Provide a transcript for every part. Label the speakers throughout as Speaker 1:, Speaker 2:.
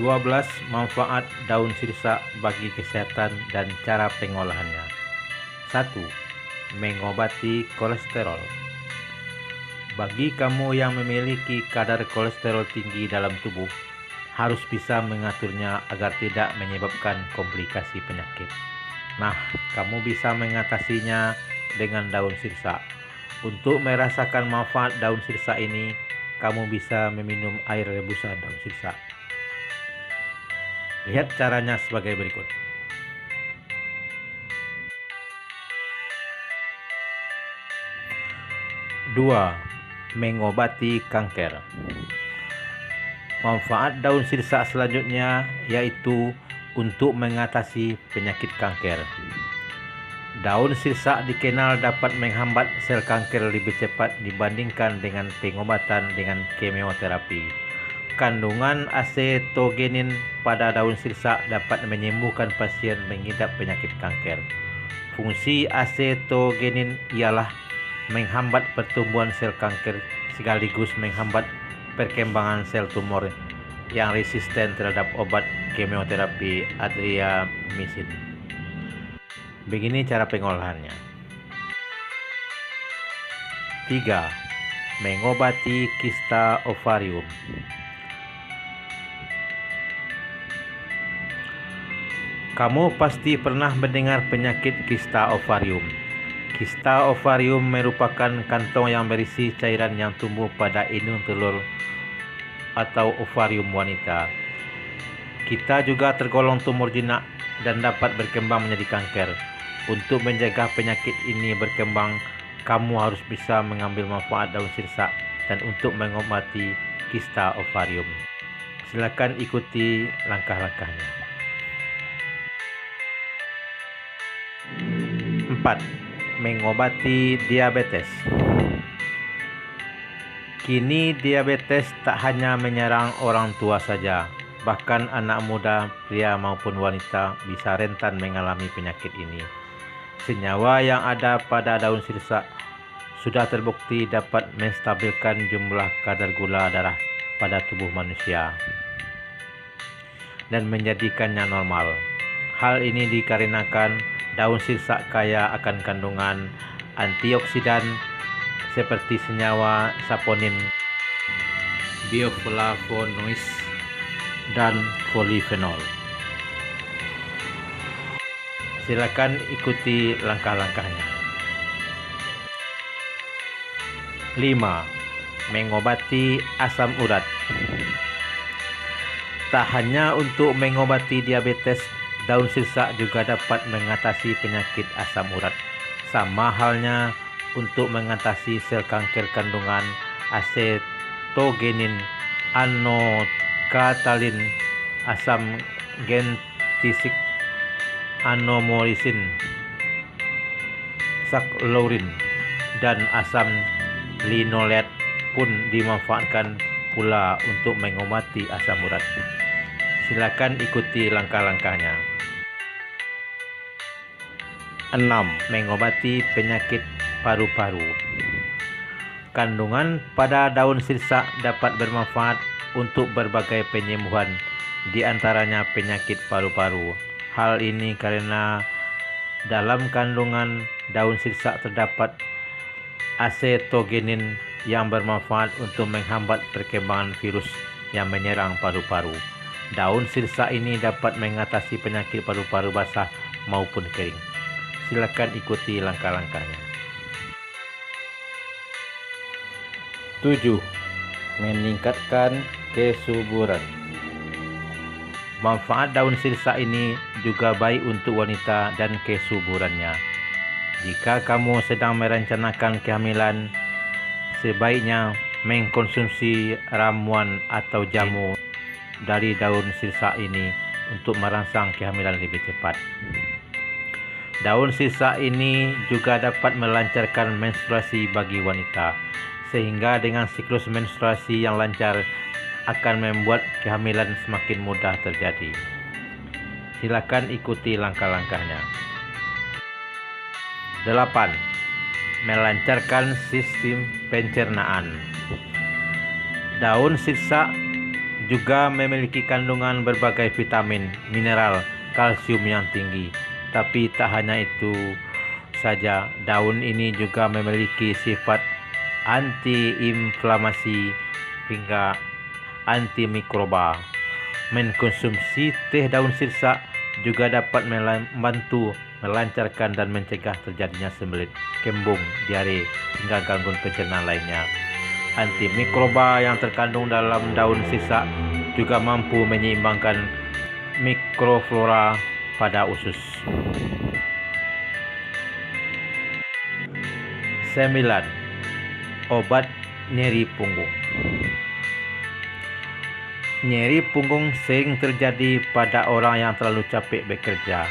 Speaker 1: 12 manfaat daun sirsak bagi kesehatan dan cara pengolahannya. 1. Mengobati kolesterol. Bagi kamu yang memiliki kadar kolesterol tinggi dalam tubuh, harus bisa mengaturnya agar tidak menyebabkan komplikasi penyakit. Nah, kamu bisa mengatasinya dengan daun sirsak. Untuk merasakan manfaat daun sirsak ini, kamu bisa meminum air rebusan daun sirsak. Lihat caranya sebagai berikut. Dua, mengobati kanker. Manfaat daun sirsak selanjutnya yaitu untuk mengatasi penyakit kanker. Daun sirsak dikenal dapat menghambat sel kanker lebih cepat dibandingkan dengan pengobatan dengan kemoterapi. Kandungan acetogenin pada daun sirsak dapat menyembuhkan pasien mengidap penyakit kanker. Fungsi acetogenin ialah menghambat pertumbuhan sel kanker sekaligus menghambat perkembangan sel tumor yang resisten terhadap obat kemoterapi adriamycin. Begini cara pengolahannya. 3. Mengobati kista ovarium. Kamu pasti pernah mendengar penyakit kista ovarium. Kista ovarium merupakan kantong yang berisi cairan yang tumbuh pada indung telur atau ovarium wanita. Kita juga tergolong tumor jinak dan dapat berkembang menjadi kanker. Untuk menjaga penyakit ini berkembang, kamu harus bisa mengambil manfaat daun sirsak dan untuk mengobati kista ovarium. Silakan ikuti langkah-langkahnya. 4. Mengobati diabetes. Kini diabetes tak hanya menyerang orang tua saja, bahkan anak muda, pria maupun wanita bisa rentan mengalami penyakit ini. Senyawa yang ada pada daun sirsak sudah terbukti dapat menstabilkan jumlah kadar gula darah pada tubuh manusia dan menjadikannya normal. Hal ini dikarenakan daun sirsak kaya akan kandungan antioksidan seperti senyawa saponin, bioflavonoids, dan polifenol. Silakan ikuti langkah-langkahnya. 5. Mengobati asam urat. Tak hanya untuk mengobati diabetes, daun sirsak juga dapat mengatasi penyakit asam urat. Sama halnya untuk mengatasi sel kanker kandungan acetogenin, anokatalin, asam gentisik, anomorisin, saccharine, dan asam linolet pun dimanfaatkan pula untuk mengobati asam urat. Silakan ikuti langkah-langkahnya. 6. Mengobati penyakit paru-paru. Kandungan pada daun sirsak dapat bermanfaat untuk berbagai penyembuhan, di antaranya penyakit paru-paru. Hal ini karena dalam kandungan daun sirsak terdapat acetogenin yang bermanfaat untuk menghambat perkembangan virus yang menyerang paru-paru. Daun sirsak ini dapat mengatasi penyakit paru-paru basah maupun kering. Silakan ikuti langkah-langkahnya. 7. Meningkatkan kesuburan. Manfaat daun sirsak ini juga baik untuk wanita dan kesuburannya. Jika kamu sedang merencanakan kehamilan, sebaiknya mengkonsumsi ramuan atau jamu dari daun sirsak ini untuk merangsang kehamilan lebih cepat. Daun sirsak ini juga dapat melancarkan menstruasi bagi wanita, sehingga dengan siklus menstruasi yang lancar akan membuat kehamilan semakin mudah terjadi. Silakan ikuti langkah-langkahnya. 8. Melancarkan sistem pencernaan. Daun sirsak juga memiliki kandungan berbagai vitamin, mineral, kalsium yang tinggi. Tapi tak hanya itu saja, daun ini juga memiliki sifat antiinflamasi hingga antimikroba. Mengkonsumsi teh daun sirsak juga dapat membantu melancarkan dan mencegah terjadinya sembelit, kembung, diare, hingga gangguan pencernaan lainnya. Antimikroba yang terkandung dalam daun sirsak juga mampu menyeimbangkan mikroflora pada usus. 9. Obat nyeri punggung. Nyeri punggung sering terjadi pada orang yang terlalu capek bekerja.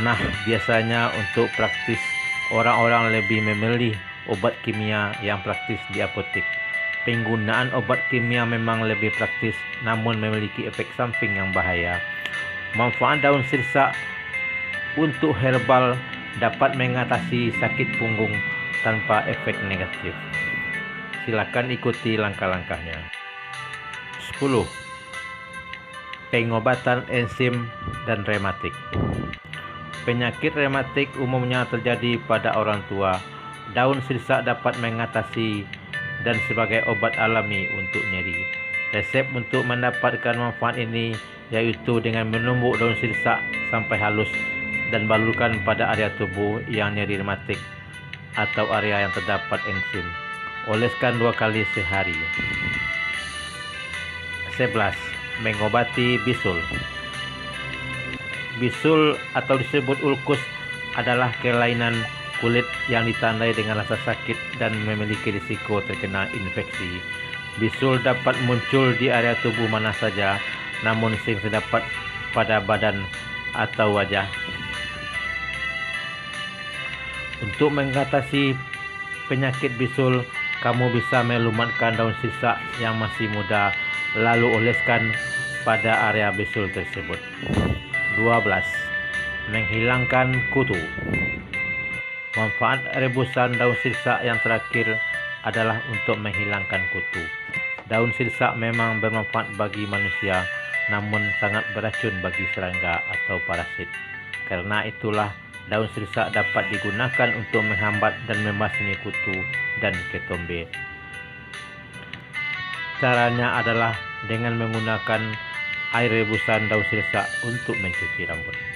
Speaker 1: Nah, biasanya untuk praktis, orang-orang lebih memilih obat kimia yang praktis di apotek. Penggunaan obat kimia memang lebih praktis, namun memiliki efek samping yang bahaya. Manfaat daun sirsak untuk herbal dapat mengatasi sakit punggung tanpa efek negatif. Silakan ikuti langkah-langkahnya. 10. Pengobatan enzim dan rematik. Penyakit rematik umumnya terjadi pada orang tua. Daun sirsak dapat mengatasi dan sebagai obat alami untuk nyeri. Resep untuk mendapatkan manfaat ini yaitu dengan menumbuk daun sirsak sampai halus dan balurkan pada area tubuh yang nyeri rematik atau area yang terdapat enzim. Oleskan 2 kali sehari. 11. Mengobati bisul. Bisul atau disebut ulkus adalah kelainan kulit yang ditandai dengan rasa sakit dan memiliki risiko terkena infeksi. Bisul dapat muncul di area tubuh mana saja, namun sering terdapat pada badan atau wajah. Untuk mengatasi penyakit bisul, kamu bisa melumatkan daun sirsak yang masih muda, lalu oleskan pada area bisul tersebut. 12. Menghilangkan kutu. Manfaat rebusan daun sirsak yang terakhir adalah untuk menghilangkan kutu. Daun sirsak memang bermanfaat bagi manusia, namun sangat beracun bagi serangga atau parasit. Karena itulah, daun sirsak dapat digunakan untuk menghambat dan membasmi kutu dan ketombe. Caranya adalah dengan menggunakan air rebusan daun sirsak untuk mencuci rambut.